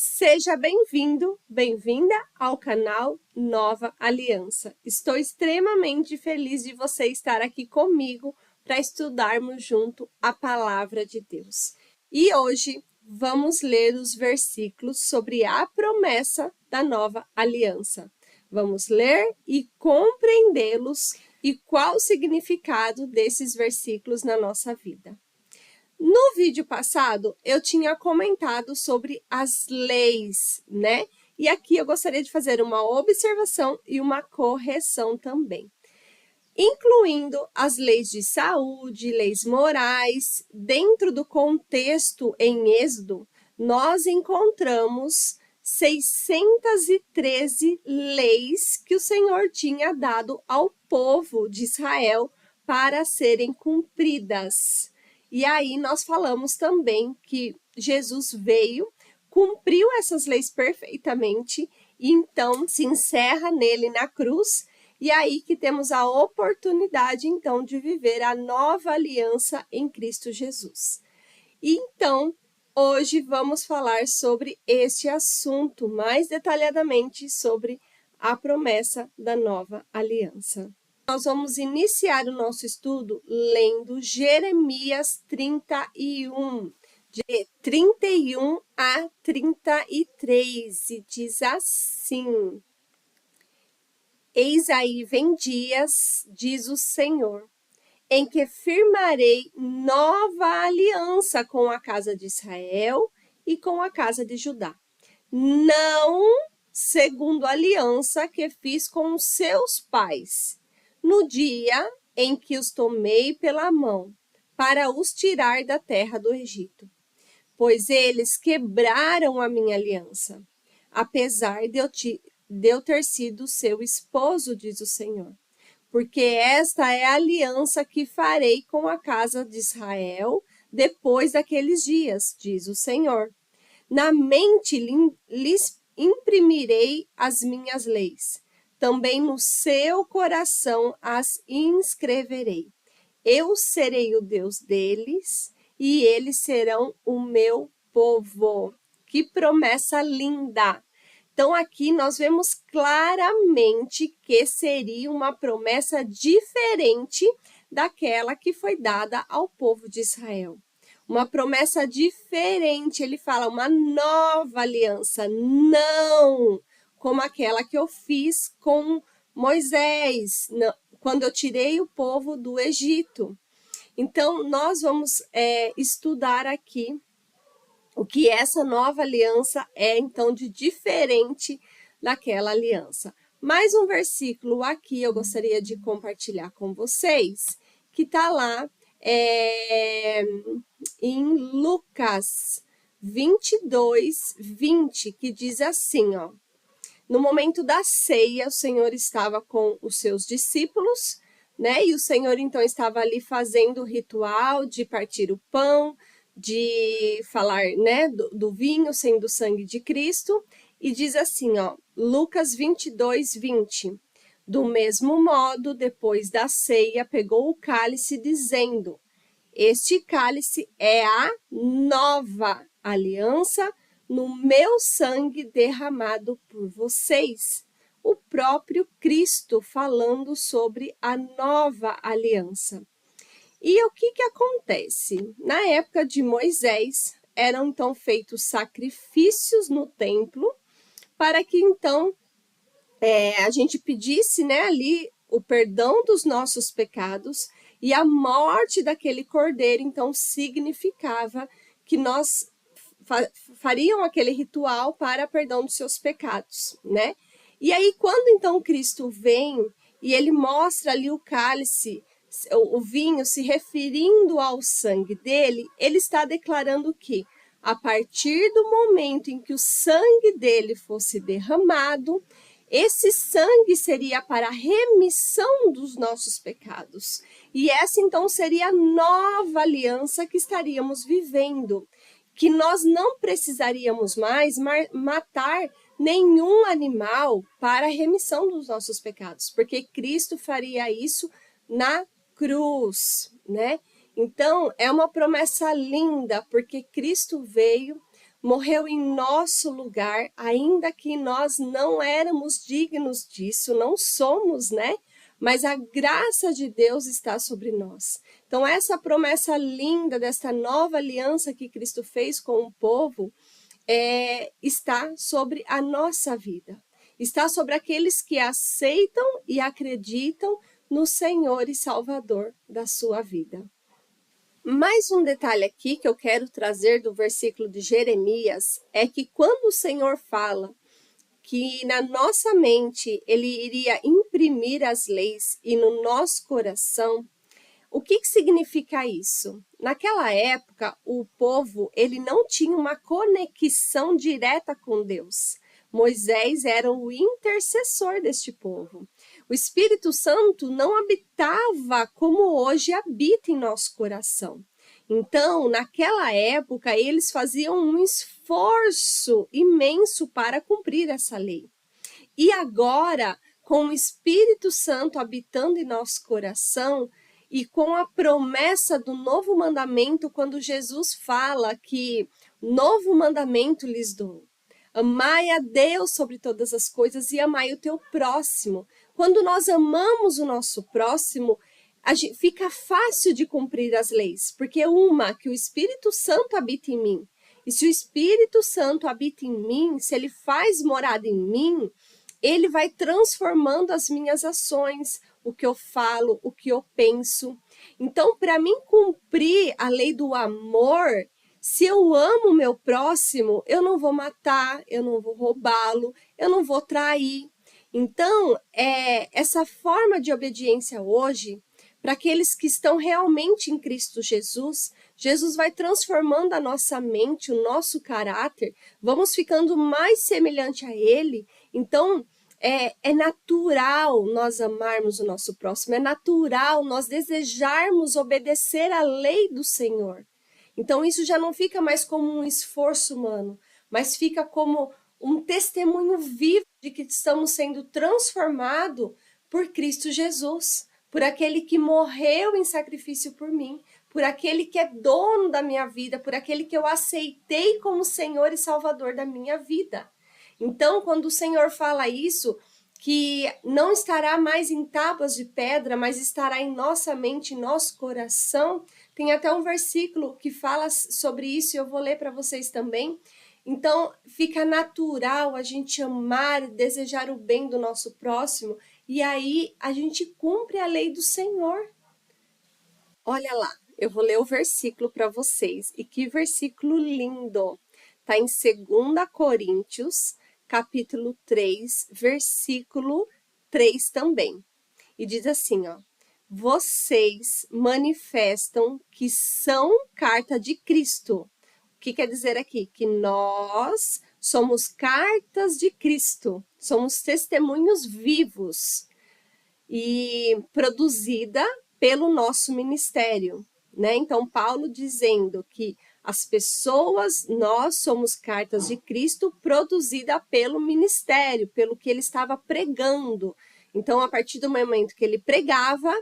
Seja bem-vindo, bem-vinda ao canal Nova Aliança. Estou extremamente feliz de você estar aqui comigo para estudarmos junto a Palavra de Deus. E hoje vamos ler os versículos sobre a promessa da Nova Aliança. Vamos ler e compreendê-los e qual o significado desses versículos na nossa vida. No vídeo passado, eu tinha comentado sobre as leis, né? E aqui eu gostaria de fazer uma observação e uma correção também. Incluindo as leis de saúde, leis morais, dentro do contexto em Êxodo, nós encontramos 613 leis que o Senhor tinha dado ao povo de Israel para serem cumpridas. E aí nós falamos também que Jesus veio, cumpriu essas leis perfeitamente, e então se encerra nele na cruz, e aí que temos a oportunidade então de viver a nova aliança em Cristo Jesus. E então, hoje vamos falar sobre este assunto, mais detalhadamente sobre a promessa da nova aliança. Nós vamos iniciar o nosso estudo lendo Jeremias 31, de 31 a 33, e diz assim: Eis aí vem dias, diz o Senhor, em que firmarei nova aliança com a casa de Israel e com a casa de Judá. Não segundo a aliança que fiz com os seus pais, no dia em que os tomei pela mão, para os tirar da terra do Egito. Pois eles quebraram a minha aliança, apesar de eu ter sido seu esposo, diz o Senhor. Porque esta é a aliança que farei com a casa de Israel depois daqueles dias, diz o Senhor. Na mente lhes imprimirei as minhas leis, também no seu coração as inscreverei. Eu serei o Deus deles e eles serão o meu povo. Que promessa linda! Então, aqui nós vemos claramente que seria uma promessa diferente daquela que foi dada ao povo de Israel. Uma promessa diferente, ele fala, uma nova aliança, não como aquela que eu fiz com Moisés, não, quando eu tirei o povo do Egito. Então, nós vamos estudar aqui o que essa nova aliança é, então, de diferente daquela aliança. Mais um versículo aqui eu gostaria de compartilhar com vocês, que está lá em Lucas 22, 20, que diz assim, ó. No momento da ceia, o Senhor estava com os seus discípulos, né? E o Senhor, então, estava ali fazendo o ritual de partir o pão, de falar, né, do vinho sendo o sangue de Cristo, e diz assim, ó, Lucas 22, 20. Do mesmo modo, depois da ceia, pegou o cálice, dizendo, este cálice é a nova aliança no meu sangue derramado por vocês. O próprio Cristo falando sobre a nova aliança. E o que acontece? Na época de Moisés, eram então feitos sacrifícios no templo, para que então a gente pedisse, né, ali o perdão dos nossos pecados, e a morte daquele cordeiro, então, significava que nós fariam aquele ritual para perdão dos seus pecados, né? E aí, quando então Cristo vem e ele mostra ali o cálice, o vinho, se referindo ao sangue dele, ele está declarando que a partir do momento em que o sangue dele fosse derramado, esse sangue seria para a remissão dos nossos pecados. E essa então seria a nova aliança que estaríamos vivendo, que nós não precisaríamos mais matar nenhum animal para a remissão dos nossos pecados, porque Cristo faria isso na cruz, né? Então, é uma promessa linda, porque Cristo veio, morreu em nosso lugar, ainda que nós não éramos dignos disso, não somos, né? Mas a graça de Deus está sobre nós. Então, essa promessa linda desta nova aliança que Cristo fez com o povo está sobre a nossa vida. Está sobre aqueles que aceitam e acreditam no Senhor e Salvador da sua vida. Mais um detalhe aqui que eu quero trazer do versículo de Jeremias é que quando o Senhor fala que na nossa mente ele iria imprimir as leis e no nosso coração, o que significa isso? Naquela época, o povo ele não tinha uma conexão direta com Deus. Moisés era o intercessor deste povo. O Espírito Santo não habitava como hoje habita em nosso coração. Então, naquela época, eles faziam um esforço imenso para cumprir essa lei. E agora, com o Espírito Santo habitando em nosso coração, e com a promessa do novo mandamento, quando Jesus fala que novo mandamento lhes dou. Amai a Deus sobre todas as coisas e amai o teu próximo. Quando nós amamos o nosso próximo, fica fácil de cumprir as leis, porque que o Espírito Santo habita em mim. E se o Espírito Santo habita em mim, se ele faz morada em mim, ele vai transformando as minhas ações, o que eu falo, o que eu penso. Então, para mim cumprir a lei do amor, se eu amo o meu próximo, eu não vou matar, eu não vou roubá-lo, eu não vou trair. Então, essa forma de obediência hoje, para aqueles que estão realmente em Cristo Jesus, Jesus vai transformando a nossa mente, o nosso caráter, vamos ficando mais semelhante a Ele. Então, é natural nós amarmos o nosso próximo, é natural nós desejarmos obedecer à lei do Senhor. Então, isso já não fica mais como um esforço humano, mas fica como um testemunho vivo de que estamos sendo transformados por Cristo Jesus, por aquele que morreu em sacrifício por mim, por aquele que é dono da minha vida, por aquele que eu aceitei como Senhor e Salvador da minha vida. Então, quando o Senhor fala isso, que não estará mais em tábuas de pedra, mas estará em nossa mente, em nosso coração, tem até um versículo que fala sobre isso, e eu vou ler para vocês também. Então, fica natural a gente amar e desejar o bem do nosso próximo, e aí a gente cumpre a lei do Senhor. Olha lá, eu vou ler o versículo para vocês, e que versículo lindo! Está em 2 Coríntios, capítulo 3, versículo 3 também. E diz assim, ó: vocês manifestam que são carta de Cristo. O que quer dizer aqui? Que nós somos cartas de Cristo, somos testemunhos vivos e produzida pelo nosso ministério, né? Então, Paulo dizendo que as pessoas, nós somos cartas de Cristo produzida pelo ministério, pelo que ele estava pregando. Então, a partir do momento que ele pregava,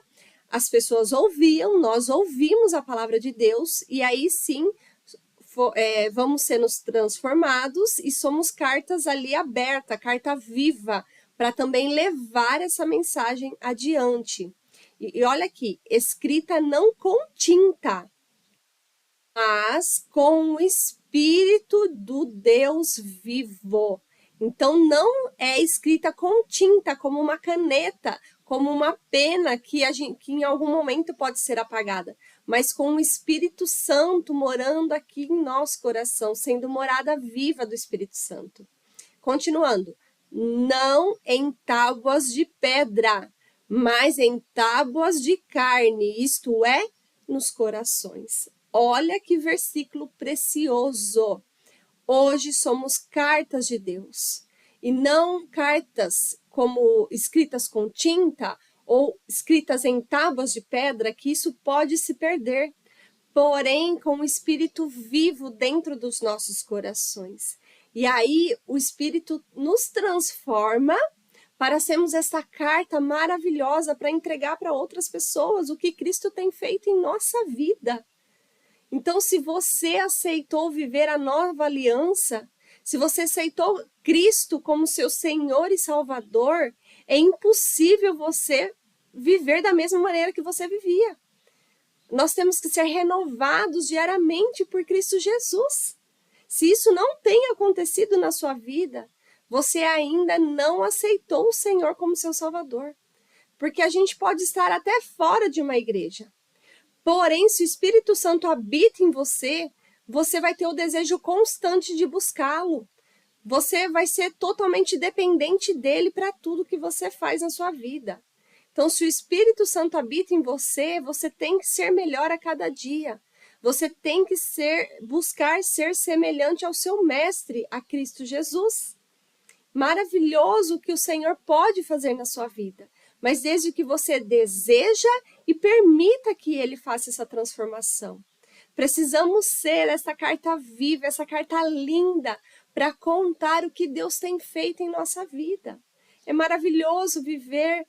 as pessoas ouviam, nós ouvimos a palavra de Deus, e aí sim vamos ser nos transformados e somos cartas ali aberta, carta viva, para também levar essa mensagem adiante. E olha aqui, escrita não com tinta, mas com o Espírito do Deus vivo. Então, não é escrita com tinta, como uma caneta, como uma pena que em algum momento pode ser apagada, mas com o Espírito Santo morando aqui em nosso coração, sendo morada viva do Espírito Santo. Continuando, não em tábuas de pedra, mas em tábuas de carne, isto é, nos corações. Olha que versículo precioso. Hoje somos cartas de Deus, e não cartas como escritas com tinta ou escritas em tábuas de pedra, que isso pode se perder, porém com o Espírito vivo dentro dos nossos corações. E aí o Espírito nos transforma para sermos essa carta maravilhosa para entregar para outras pessoas o que Cristo tem feito em nossa vida. Então, se você aceitou viver a nova aliança, se você aceitou Cristo como seu Senhor e Salvador, é impossível você viver da mesma maneira que você vivia. Nós temos que ser renovados diariamente por Cristo Jesus. Se isso não tem acontecido na sua vida, você ainda não aceitou o Senhor como seu Salvador. Porque a gente pode estar até fora de uma igreja. Porém, se o Espírito Santo habita em você, você vai ter o desejo constante de buscá-lo. Você vai ser totalmente dependente dele para tudo que você faz na sua vida. Então, se o Espírito Santo habita em você, você tem que ser melhor a cada dia. Você tem que buscar ser semelhante ao seu mestre, a Cristo Jesus. Maravilhoso o que o Senhor pode fazer na sua vida, mas desde que você deseja e permita que ele faça essa transformação. Precisamos ser essa carta viva, essa carta linda, para contar o que Deus tem feito em nossa vida. É maravilhoso viver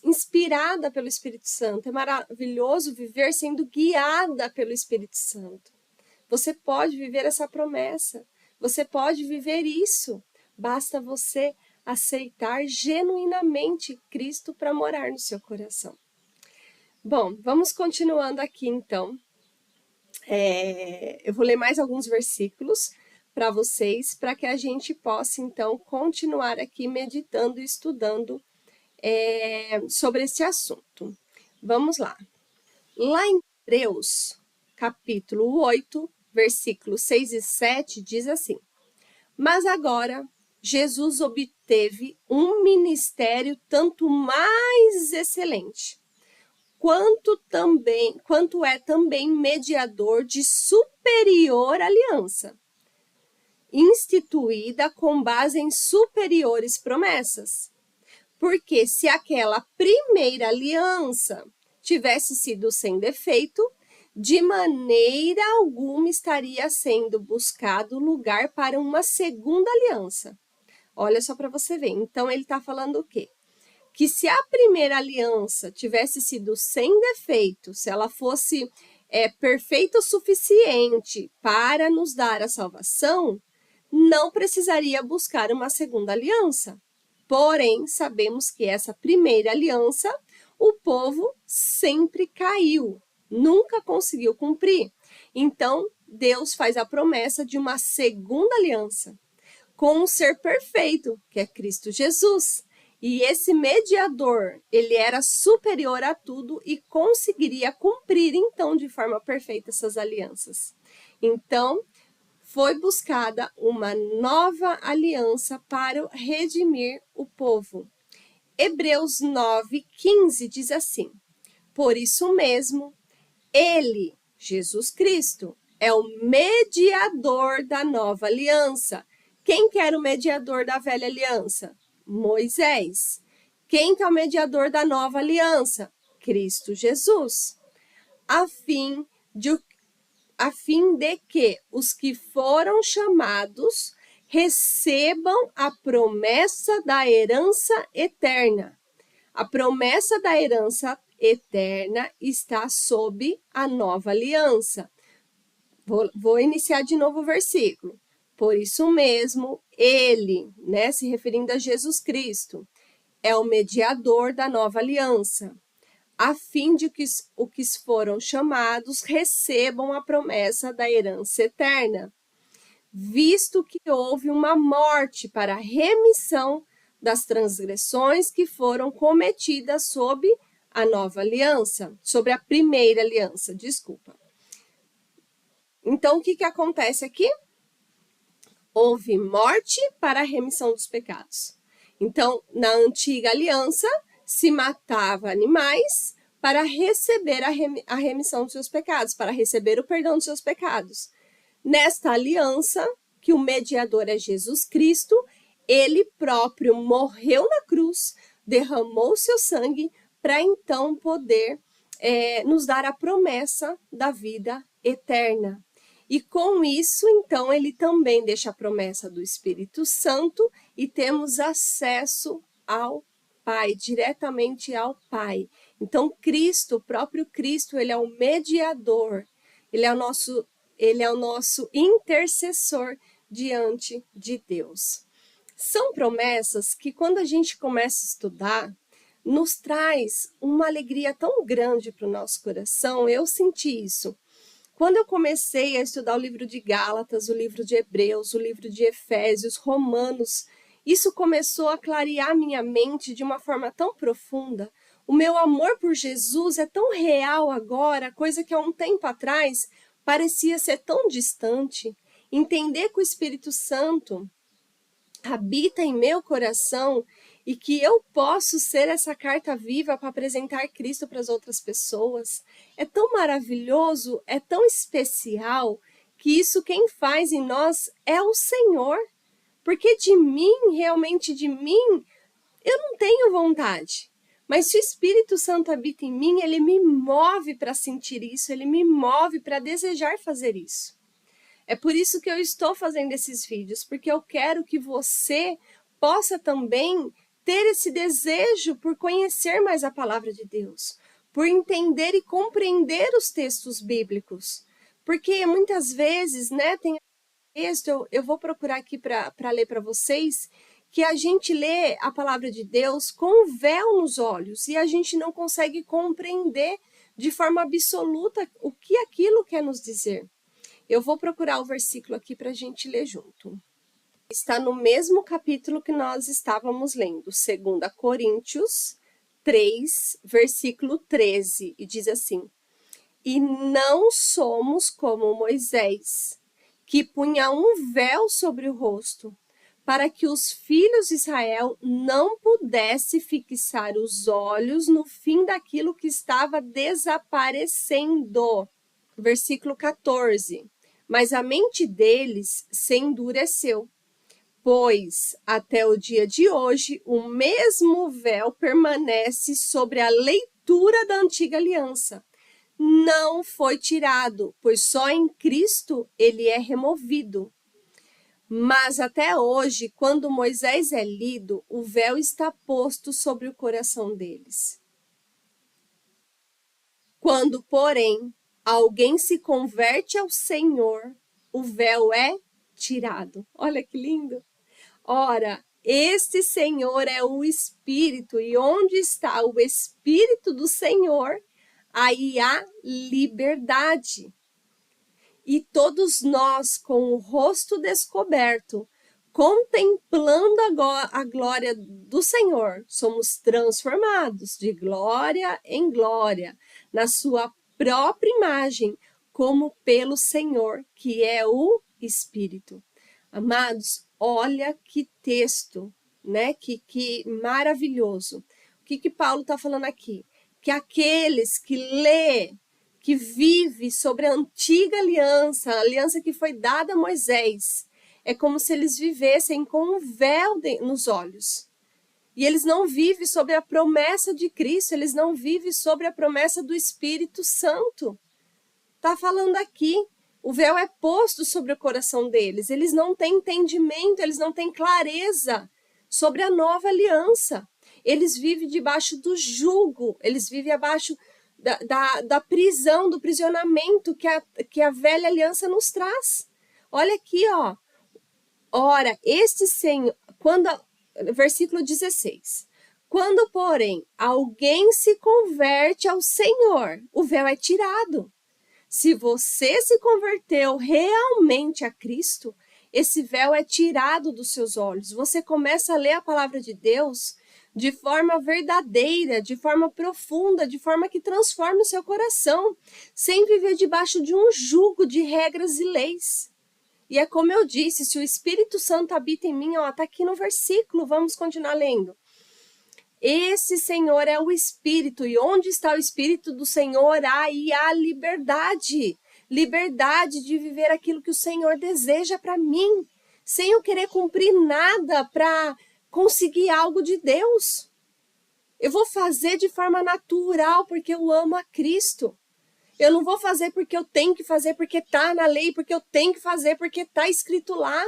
inspirada pelo Espírito Santo, é maravilhoso viver sendo guiada pelo Espírito Santo. Você pode viver essa promessa, você pode viver isso, basta você aceitar genuinamente Cristo para morar no seu coração. Bom, vamos continuando aqui então. Eu vou ler mais alguns versículos para vocês, para que a gente possa então continuar aqui meditando e estudando sobre esse assunto. Vamos lá. Lá em Hebreus, capítulo 8, versículos 6 e 7, diz assim: Mas agora Jesus obteve um ministério tanto mais excelente, quanto é também mediador de superior aliança, instituída com base em superiores promessas. Porque se aquela primeira aliança tivesse sido sem defeito, de maneira alguma estaria sendo buscado lugar para uma segunda aliança. Olha só para você ver. Então, ele está falando o quê? Que se a primeira aliança tivesse sido sem defeito, se ela fosse perfeita o suficiente para nos dar a salvação, não precisaria buscar uma segunda aliança. Porém, sabemos que essa primeira aliança, o povo sempre caiu, nunca conseguiu cumprir. Então, Deus faz a promessa de uma segunda aliança com um ser perfeito, que é Cristo Jesus. E esse mediador, ele era superior a tudo e conseguiria cumprir, então, de forma perfeita essas alianças. Então, foi buscada uma nova aliança para redimir o povo. Hebreus 9:15 diz assim: Por isso mesmo, ele, Jesus Cristo, é o mediador da nova aliança. Quem que era o mediador da velha aliança? Moisés. Quem que é o mediador da nova aliança? Cristo Jesus. A fim de que os que foram chamados recebam a promessa da herança eterna. A promessa da herança eterna está sob a nova aliança. Vou iniciar de novo o versículo. Por isso mesmo, ele, se referindo a Jesus Cristo, é o mediador da nova aliança, a fim de que os que foram chamados recebam a promessa da herança eterna, visto que houve uma morte para a remissão das transgressões que foram cometidas sob a nova aliança, sobre a primeira aliança, desculpa. Então, o que acontece aqui? Houve morte para a remissão dos pecados. Então, na antiga aliança, se matava animais para receber a remissão dos seus pecados, para receber o perdão dos seus pecados. Nesta aliança, que o mediador é Jesus Cristo, ele próprio morreu na cruz, derramou seu sangue para então poder nos dar a promessa da vida eterna. E com isso, então, ele também deixa a promessa do Espírito Santo e temos acesso ao Pai, diretamente ao Pai. Então, Cristo, o próprio Cristo, ele é o mediador. Ele é o nosso intercessor diante de Deus. São promessas que, quando a gente começa a estudar, nos traz uma alegria tão grande para o nosso coração. Eu senti isso. Quando eu comecei a estudar o livro de Gálatas, o livro de Hebreus, o livro de Efésios, Romanos, isso começou a clarear minha mente de uma forma tão profunda. O meu amor por Jesus é tão real agora, coisa que há um tempo atrás parecia ser tão distante. Entender que o Espírito Santo habita em meu coração e que eu posso ser essa carta viva para apresentar Cristo para as outras pessoas. É tão maravilhoso, é tão especial, que isso quem faz em nós é o Senhor. Porque de mim, realmente de mim, eu não tenho vontade. Mas se o Espírito Santo habita em mim, ele me move para sentir isso, ele me move para desejar fazer isso. É por isso que eu estou fazendo esses vídeos, porque eu quero que você possa também ter esse desejo por conhecer mais a palavra de Deus, por entender e compreender os textos bíblicos. Porque muitas vezes, né, tem texto, eu vou procurar aqui para ler para vocês, que a gente lê a palavra de Deus com um véu nos olhos e a gente não consegue compreender de forma absoluta o que aquilo quer nos dizer. Eu vou procurar o versículo aqui para a gente ler junto. Está no mesmo capítulo que nós estávamos lendo, 2 Coríntios 3, versículo 13, e diz assim: E não somos como Moisés, que punha um véu sobre o rosto, para que os filhos de Israel não pudessem fixar os olhos no fim daquilo que estava desaparecendo. Versículo 14. Mas a mente deles se endureceu, pois até o dia de hoje o mesmo véu permanece sobre a leitura da antiga aliança. Não foi tirado, pois só em Cristo ele é removido. Mas até hoje, quando Moisés é lido, o véu está posto sobre o coração deles. Quando, porém, alguém se converte ao Senhor, o véu é tirado. Olha que lindo! Ora, este Senhor é o Espírito, e onde está o Espírito do Senhor, aí há liberdade. E todos nós, com o rosto descoberto, contemplando a glória do Senhor, somos transformados de glória em glória, na sua própria imagem, como pelo Senhor, que é o Espírito. Amados, olha que texto, né? Que maravilhoso. O que Paulo está falando aqui? Que aqueles que lê, que vive sobre a antiga aliança, a aliança que foi dada a Moisés, é como se eles vivessem com um véu nos olhos. E eles não vivem sobre a promessa de Cristo, eles não vivem sobre a promessa do Espírito Santo. Está falando aqui, o véu é posto sobre o coração deles, eles não têm entendimento, eles não têm clareza sobre a nova aliança. Eles vivem debaixo do jugo, eles vivem abaixo da prisão, do prisionamento que a velha aliança nos traz. Olha aqui, ó. Ora, este Senhor, versículo 16. Quando, porém, alguém se converte ao Senhor, o véu é tirado. Se você se converteu realmente a Cristo, esse véu é tirado dos seus olhos. Você começa a ler a palavra de Deus de forma verdadeira, de forma profunda, de forma que transforme o seu coração, sem viver debaixo de um jugo de regras e leis. E é como eu disse, se o Espírito Santo habita em mim, ó, tá aqui no versículo, vamos continuar lendo. Esse Senhor é o Espírito, e onde está o Espírito do Senhor, aí há liberdade. Liberdade de viver aquilo que o Senhor deseja para mim, sem eu querer cumprir nada para conseguir algo de Deus. Eu vou fazer de forma natural, porque eu amo a Cristo. Eu não vou fazer porque eu tenho que fazer, porque está na lei, porque eu tenho que fazer, porque está escrito lá.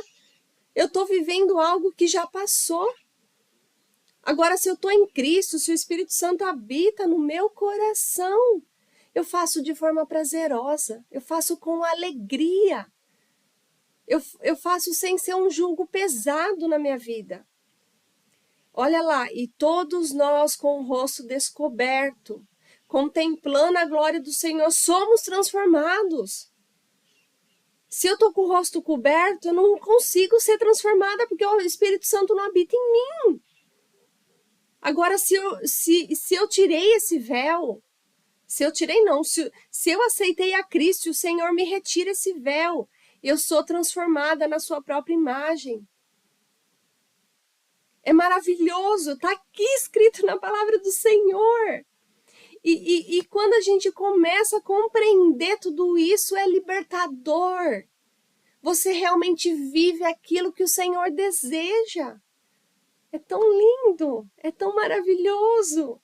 Eu estou vivendo algo que já passou. Agora, se eu estou em Cristo, se o Espírito Santo habita no meu coração, Eu faço de forma prazerosa, eu faço com alegria. Eu faço sem ser um jugo pesado na minha vida. Olha lá, e todos nós com o rosto descoberto, contemplando a glória do Senhor, somos transformados. Se eu estou com o rosto coberto, eu não consigo ser transformada, porque o Espírito Santo não habita em mim. Agora, se eu tirei esse véu, se eu aceitei a Cristo, o Senhor me retira esse véu, eu sou transformada na sua própria imagem. É maravilhoso, está aqui escrito na palavra do Senhor. E quando a gente começa a compreender tudo isso, é libertador. Você realmente vive aquilo que o Senhor deseja. É tão lindo, é tão maravilhoso.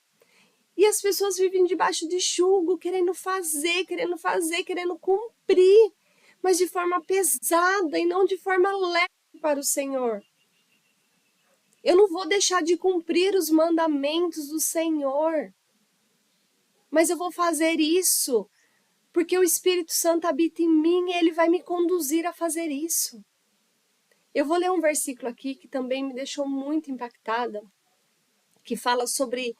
E as pessoas vivem debaixo de jugo, querendo fazer, querendo cumprir, mas de forma pesada e não de forma leve para o Senhor. Eu não vou deixar de cumprir os mandamentos do Senhor, mas eu vou fazer isso porque o Espírito Santo habita em mim e ele vai me conduzir a fazer isso. Eu vou ler um versículo aqui que também me deixou muito impactada, que fala sobre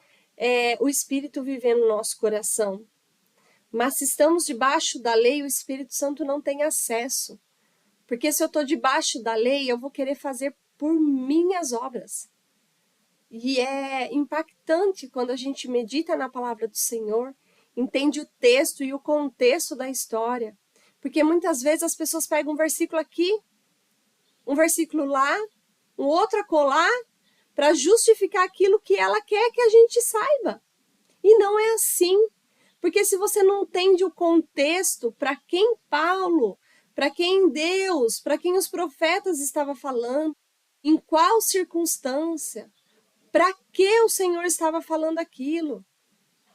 o Espírito vivendo no nosso coração. Mas se estamos debaixo da lei, o Espírito Santo não tem acesso. Porque se eu estou debaixo da lei, eu vou querer fazer por minhas obras. E é impactante quando a gente medita na palavra do Senhor, entende o texto e o contexto da história. Porque muitas vezes as pessoas pegam um versículo aqui, um versículo lá, um outro acolá, para justificar aquilo que ela quer que a gente saiba. E não é assim. Porque se você não entende o contexto, para quem Paulo, para quem Deus, para quem os profetas estavam falando, em qual circunstância, para que o Senhor estava falando aquilo,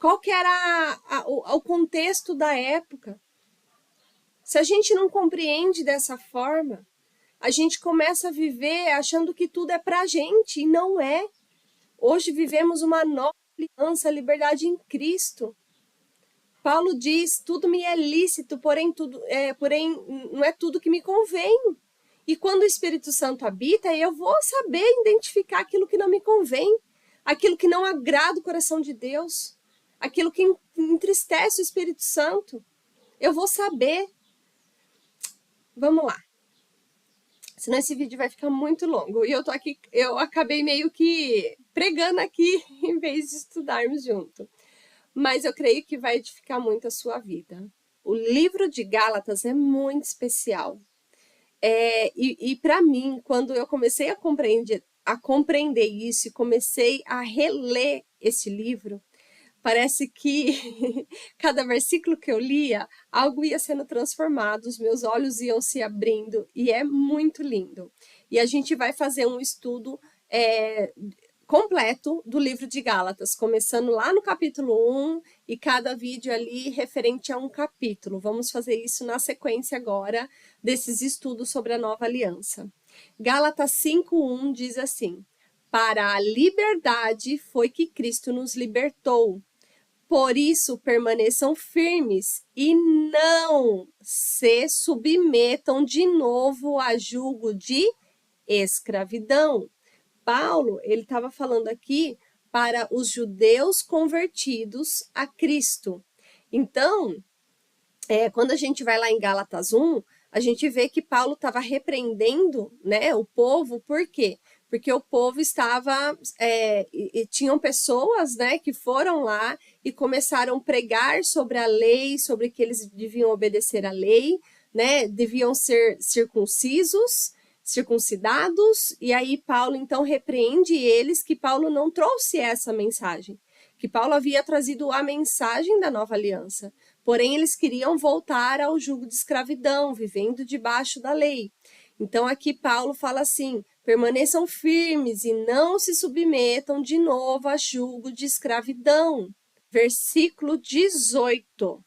qual que era o contexto da época. Se a gente não compreende dessa forma, a gente começa a viver achando que tudo é para a gente, e não é. Hoje vivemos uma nova aliança, liberdade em Cristo. Paulo diz, tudo me é lícito, porém não é tudo que me convém. E quando o Espírito Santo habita, eu vou saber identificar aquilo que não me convém, aquilo que não agrada o coração de Deus, aquilo que entristece o Espírito Santo. Eu vou saber. Vamos lá. Senão esse vídeo vai ficar muito longo. E eu acabei meio que pregando aqui, em vez de estudarmos junto. Mas eu creio que vai edificar muito a sua vida. O livro de Gálatas é muito especial. E para mim, quando eu comecei a compreender isso e comecei a reler esse livro, parece que cada versículo que eu lia, algo ia sendo transformado, os meus olhos iam se abrindo, e é muito lindo. E a gente vai fazer um estudo completo do livro de Gálatas, começando lá no capítulo 1 e cada vídeo ali referente a um capítulo. Vamos fazer isso na sequência agora desses estudos sobre a nova aliança. Gálatas 5:1 diz assim: para a liberdade foi que Cristo nos libertou. Por isso permaneçam firmes e não se submetam de novo a jugo de escravidão. Paulo, ele estava falando aqui para os judeus convertidos a Cristo. Então, quando a gente vai lá em Gálatas 1, a gente vê que Paulo estava repreendendo, né, o povo. Por quê? Porque o povo estava, tinham pessoas, né, que foram lá e começaram a pregar sobre a lei, sobre que eles deviam obedecer à lei, né, deviam ser circuncidados, e aí Paulo então repreende eles que Paulo não trouxe essa mensagem, que Paulo havia trazido a mensagem da nova aliança, porém eles queriam voltar ao jugo de escravidão, vivendo debaixo da lei. Então aqui Paulo fala assim: permaneçam firmes e não se submetam de novo a jugo de escravidão. Versículo 18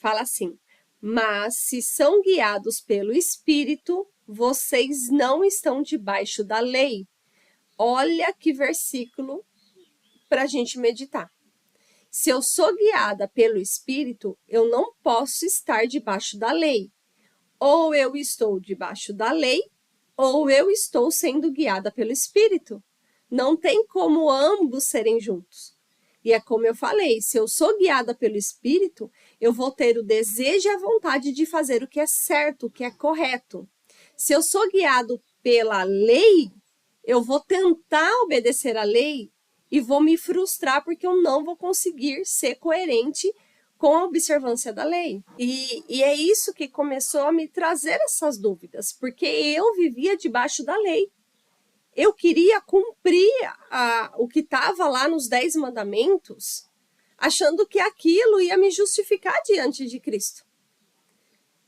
fala assim: mas se são guiados pelo Espírito, vocês não estão debaixo da lei. Olha que versículo para a gente meditar. Se eu sou guiada pelo Espírito, eu não posso estar debaixo da lei. Ou eu estou debaixo da lei, ou eu estou sendo guiada pelo Espírito. Não tem como ambos serem juntos. E é como eu falei, se eu sou guiada pelo Espírito, eu vou ter o desejo e a vontade de fazer o que é certo, o que é correto. Se eu sou guiado pela lei, eu vou tentar obedecer a lei e vou me frustrar porque eu não vou conseguir ser coerente com a observância da lei. E é isso que começou a me trazer essas dúvidas, porque eu vivia debaixo da lei. Eu queria cumprir o que estava lá nos 10 mandamentos, achando que aquilo ia me justificar diante de Cristo.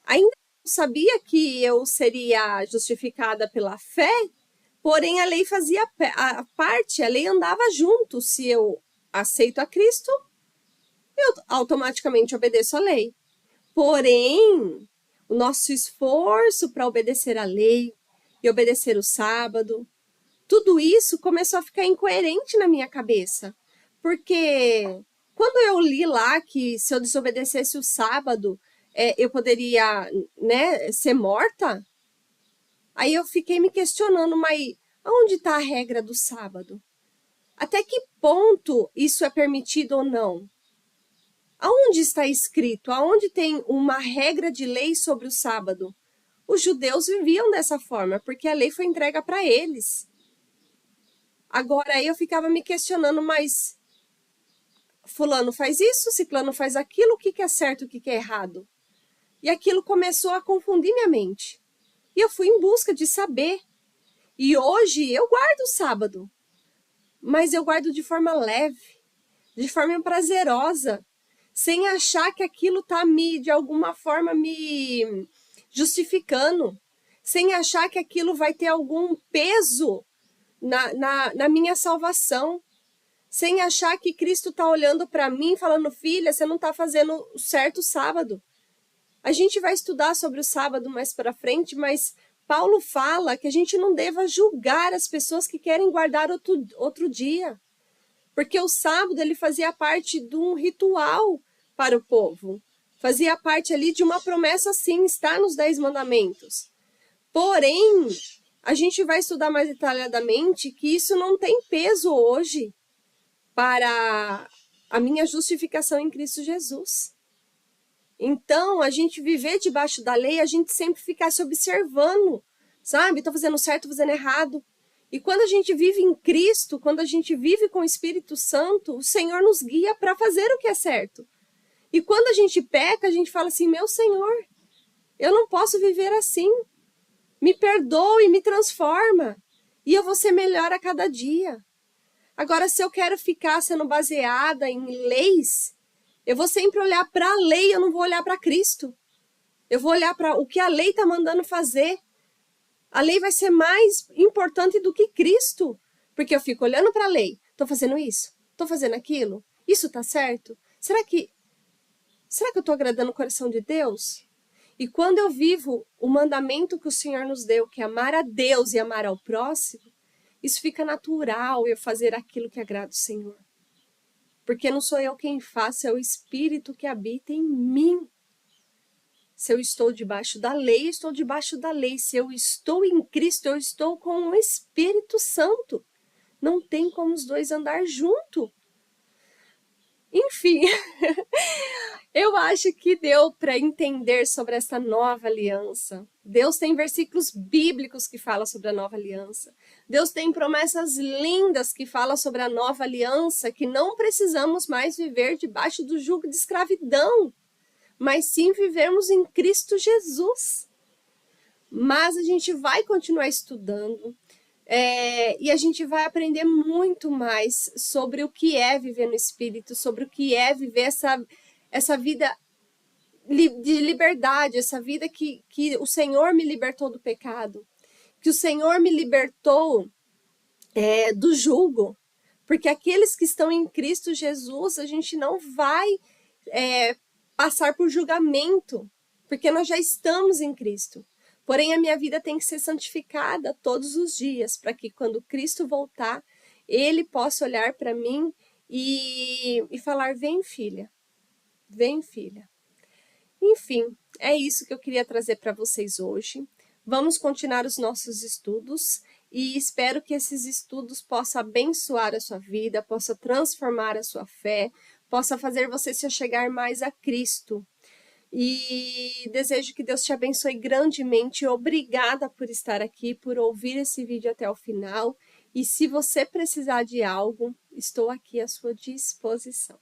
Ainda não sabia que eu seria justificada pela fé, porém a lei fazia a parte, a lei andava junto. Se eu aceito a Cristo, eu automaticamente obedeço a lei. Porém, o nosso esforço para obedecer a lei e obedecer o sábado, tudo isso começou a ficar incoerente na minha cabeça. Porque quando eu li lá que se eu desobedecesse o sábado, eu poderia, né, ser morta, aí eu fiquei me questionando, mas onde está a regra do sábado? Até que ponto isso é permitido ou não? Aonde está escrito? Aonde tem uma regra de lei sobre o sábado? Os judeus viviam dessa forma, porque a lei foi entregue para eles. Agora, aí eu ficava me questionando, mas fulano faz isso, ciclano faz aquilo, o que é certo, o que é errado? E aquilo começou a confundir minha mente. E eu fui em busca de saber. E hoje eu guardo o sábado, mas eu guardo de forma leve, de forma prazerosa, sem achar que aquilo está de alguma forma, me justificando, sem achar que aquilo vai ter algum peso na minha salvação, sem achar que Cristo está olhando para mim falando, filha, você não está fazendo o certo sábado. A gente vai estudar sobre o sábado mais para frente, mas Paulo fala que a gente não deva julgar as pessoas que querem guardar outro dia, porque o sábado ele fazia parte de um ritual para o povo, fazia parte ali de uma promessa, sim, está nos 10 mandamentos. Porém, a gente vai estudar mais detalhadamente que isso não tem peso hoje para a minha justificação em Cristo Jesus. Então, a gente viver debaixo da lei, a gente sempre ficar se observando, sabe? Estou fazendo certo, estou fazendo errado. E quando a gente vive em Cristo, quando a gente vive com o Espírito Santo, o Senhor nos guia para fazer o que é certo. E quando a gente peca, a gente fala assim, meu Senhor, eu não posso viver assim. Me perdoa e me transforma. E eu vou ser melhor a cada dia. Agora, se eu quero ficar sendo baseada em leis, eu vou sempre olhar para a lei, eu não vou olhar para Cristo. Eu vou olhar para o que a lei está mandando fazer. A lei vai ser mais importante do que Cristo. Porque eu fico olhando para a lei. Estou fazendo isso? Estou fazendo aquilo? Isso está certo? Será que eu estou agradando o coração de Deus? E quando eu vivo o mandamento que o Senhor nos deu, que é amar a Deus e amar ao próximo, isso fica natural eu fazer aquilo que agrada o Senhor. Porque não sou eu quem faço, é o Espírito que habita em mim. Se eu estou debaixo da lei, estou debaixo da lei. Se eu estou em Cristo, eu estou com o Espírito Santo. Não tem como os dois andar junto. Enfim, eu acho que deu para entender sobre essa nova aliança. Deus tem versículos bíblicos que falam sobre a nova aliança. Deus tem promessas lindas que falam sobre a nova aliança, que não precisamos mais viver debaixo do jugo de escravidão, mas sim vivermos em Cristo Jesus. Mas a gente vai continuar estudando. E a gente vai aprender muito mais sobre o que é viver no Espírito, sobre o que é viver essa vida de liberdade, essa vida que o Senhor me libertou do pecado, que o Senhor me libertou do jugo, porque aqueles que estão em Cristo Jesus, a gente não vai passar por julgamento, porque nós já estamos em Cristo. Porém, a minha vida tem que ser santificada todos os dias, para que quando Cristo voltar, Ele possa olhar para mim e falar: vem, filha, vem, filha. Enfim, é isso que eu queria trazer para vocês hoje. Vamos continuar os nossos estudos e espero que esses estudos possam abençoar a sua vida, possa transformar a sua fé, possa fazer você se achegar mais a Cristo. E desejo que Deus te abençoe grandemente. Obrigada por estar aqui, por ouvir esse vídeo até o final. E se você precisar de algo, estou aqui à sua disposição.